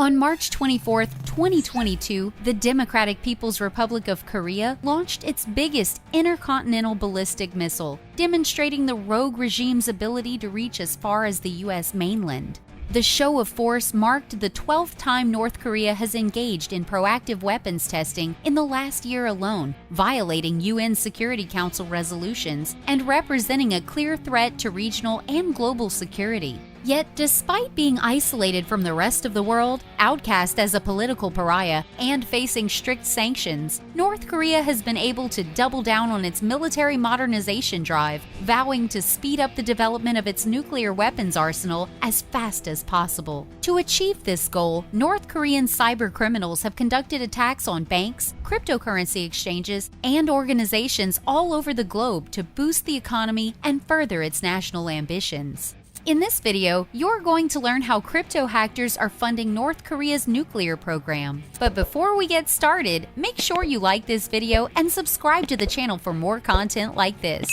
On March 24, 2022, the Democratic People's Republic of Korea launched its biggest intercontinental ballistic missile, demonstrating the rogue regime's ability to reach as far as the U.S. mainland. The show of force marked the 12th time North Korea has engaged in proactive weapons testing in the last year alone, violating UN Security Council resolutions and representing a clear threat to regional and global security. Yet, despite being isolated from the rest of the world, outcast as a political pariah, and facing strict sanctions, North Korea has been able to double down on its military modernization drive, vowing to speed up the development of its nuclear weapons arsenal as fast as possible. To achieve this goal, North Korean cybercriminals have conducted attacks on banks, cryptocurrency exchanges, and organizations all over the globe to boost the economy and further its national ambitions. In this video, you're going to learn how crypto hackers are funding North Korea's nuclear program. But before we get started, make sure you like this video and subscribe to the channel for more content like this.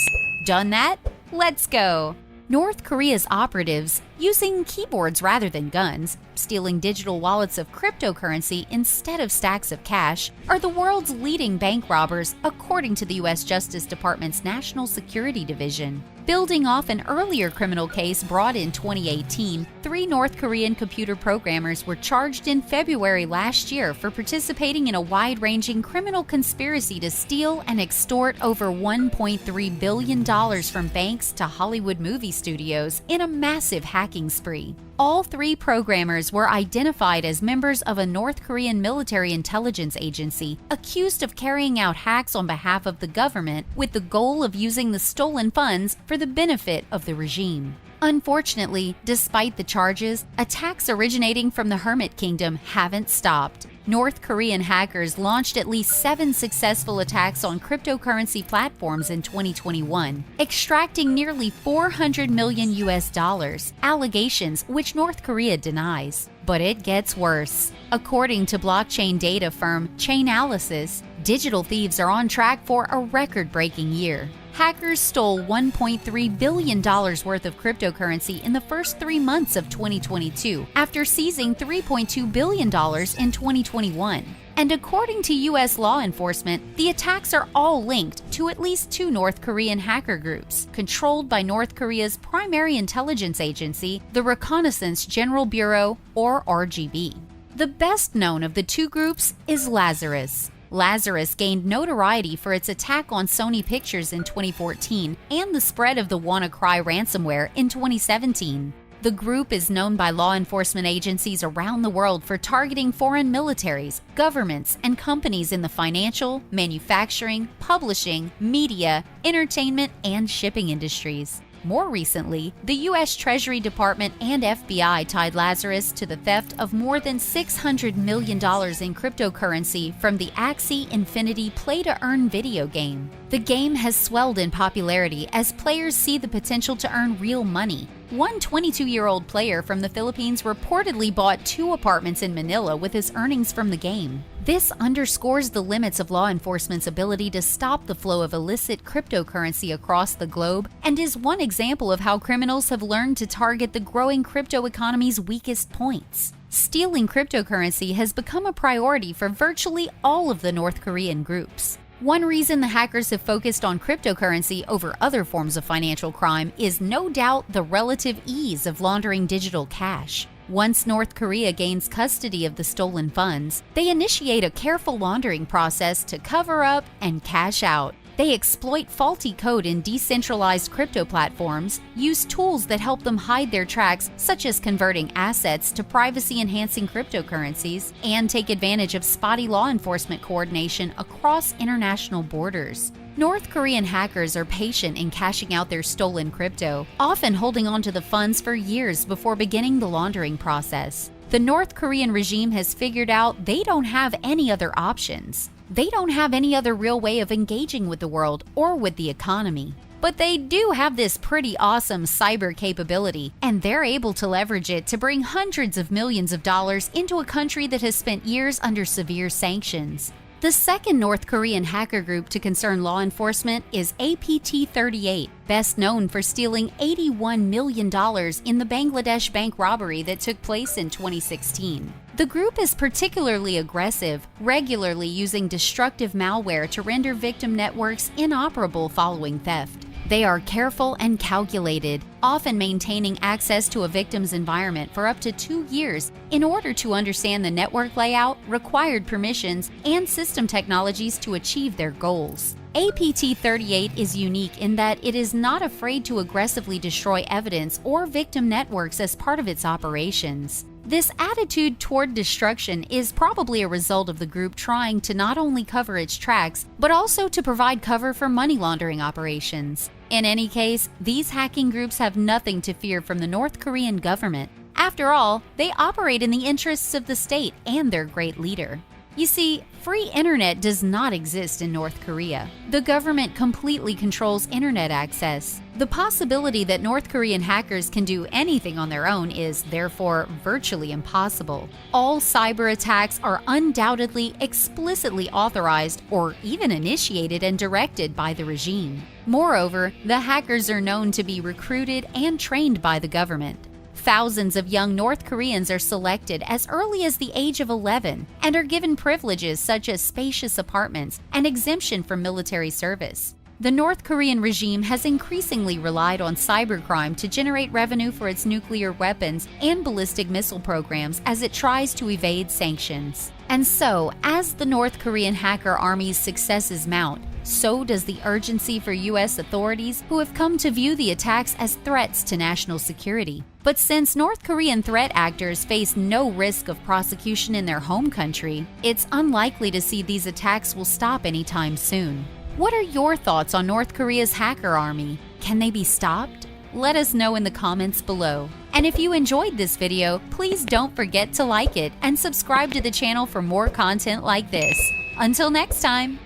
Done that? Let's go! North Korea's operatives, using keyboards rather than guns, stealing digital wallets of cryptocurrency instead of stacks of cash, are the world's leading bank robbers, according to the U.S. Justice Department's National Security Division. Building off an earlier criminal case brought in 2018, 3 North Korean computer programmers were charged in February last year for participating in a wide-ranging criminal conspiracy to steal and extort over $1.3 billion from banks to Hollywood movie studios in a massive hacking spree. All 3 programmers were identified as members of a North Korean military intelligence agency, accused of carrying out hacks on behalf of the government with the goal of using the stolen funds for the benefit of the regime. Unfortunately, despite the charges, attacks originating from the Hermit Kingdom haven't stopped. North Korean hackers launched at least 7 successful attacks on cryptocurrency platforms in 2021, extracting nearly $400 million US, allegations which North Korea denies. But it gets worse. According to blockchain data firm Chainalysis, digital thieves are on track for a record-breaking year. Hackers stole $1.3 billion worth of cryptocurrency in the first 3 months of 2022, after seizing $3.2 billion in 2021. And according to U.S. law enforcement, the attacks are all linked to at least 2 North Korean hacker groups, controlled by North Korea's primary intelligence agency, the Reconnaissance General Bureau, or RGB. The best known of the 2 groups is Lazarus. Lazarus gained notoriety for its attack on Sony Pictures in 2014 and the spread of the WannaCry ransomware in 2017. The group is known by law enforcement agencies around the world for targeting foreign militaries, governments, and companies in the financial, manufacturing, publishing, media, entertainment, and shipping industries. More recently, the U.S. Treasury Department and FBI tied Lazarus to the theft of more than $600 million in cryptocurrency from the Axie Infinity play-to-earn video game. The game has swelled in popularity as players see the potential to earn real money. One 22-year-old player from the Philippines reportedly bought 2 apartments in Manila with his earnings from the game. This underscores the limits of law enforcement's ability to stop the flow of illicit cryptocurrency across the globe, and is one example of how criminals have learned to target the growing crypto economy's weakest points. Stealing cryptocurrency has become a priority for virtually all of the North Korean groups. One reason the hackers have focused on cryptocurrency over other forms of financial crime is no doubt the relative ease of laundering digital cash. Once North Korea gains custody of the stolen funds, they initiate a careful laundering process to cover up and cash out. They exploit faulty code in decentralized crypto platforms, use tools that help them hide their tracks, such as converting assets to privacy-enhancing cryptocurrencies, and take advantage of spotty law enforcement coordination across international borders. North Korean hackers are patient in cashing out their stolen crypto, often holding on to the funds for years before beginning the laundering process. The North Korean regime has figured out they don't have any other options. They don't have any other real way of engaging with the world or with the economy. But they do have this pretty awesome cyber capability, and they're able to leverage it to bring hundreds of millions of dollars into a country that has spent years under severe sanctions. The second North Korean hacker group to concern law enforcement is APT-38, best known for stealing $81 million in the Bangladesh bank robbery that took place in 2016. The group is particularly aggressive, regularly using destructive malware to render victim networks inoperable following theft. They are careful and calculated, often maintaining access to a victim's environment for up to 2 years in order to understand the network layout, required permissions, and system technologies to achieve their goals. APT-38 is unique in that it is not afraid to aggressively destroy evidence or victim networks as part of its operations. This attitude toward destruction is probably a result of the group trying to not only cover its tracks, but also to provide cover for money laundering operations. In any case, these hacking groups have nothing to fear from the North Korean government. After all, they operate in the interests of the state and their great leader. You see, free internet does not exist in North Korea. The government completely controls internet access. The possibility that North Korean hackers can do anything on their own is, therefore, virtually impossible. All cyber attacks are undoubtedly explicitly authorized or even initiated and directed by the regime. Moreover, the hackers are known to be recruited and trained by the government. Thousands of young North Koreans are selected as early as the age of 11 and are given privileges such as spacious apartments and exemption from military service. The North Korean regime has increasingly relied on cybercrime to generate revenue for its nuclear weapons and ballistic missile programs as it tries to evade sanctions. And so, as the North Korean hacker army's successes mount, so does the urgency for U.S. authorities who have come to view the attacks as threats to national security. But since North Korean threat actors face no risk of prosecution in their home country, it's unlikely to see these attacks will stop anytime soon. What are your thoughts on North Korea's hacker army? Can they be stopped? Let us know in the comments below. And if you enjoyed this video, please don't forget to like it and subscribe to the channel for more content like this. Until next time!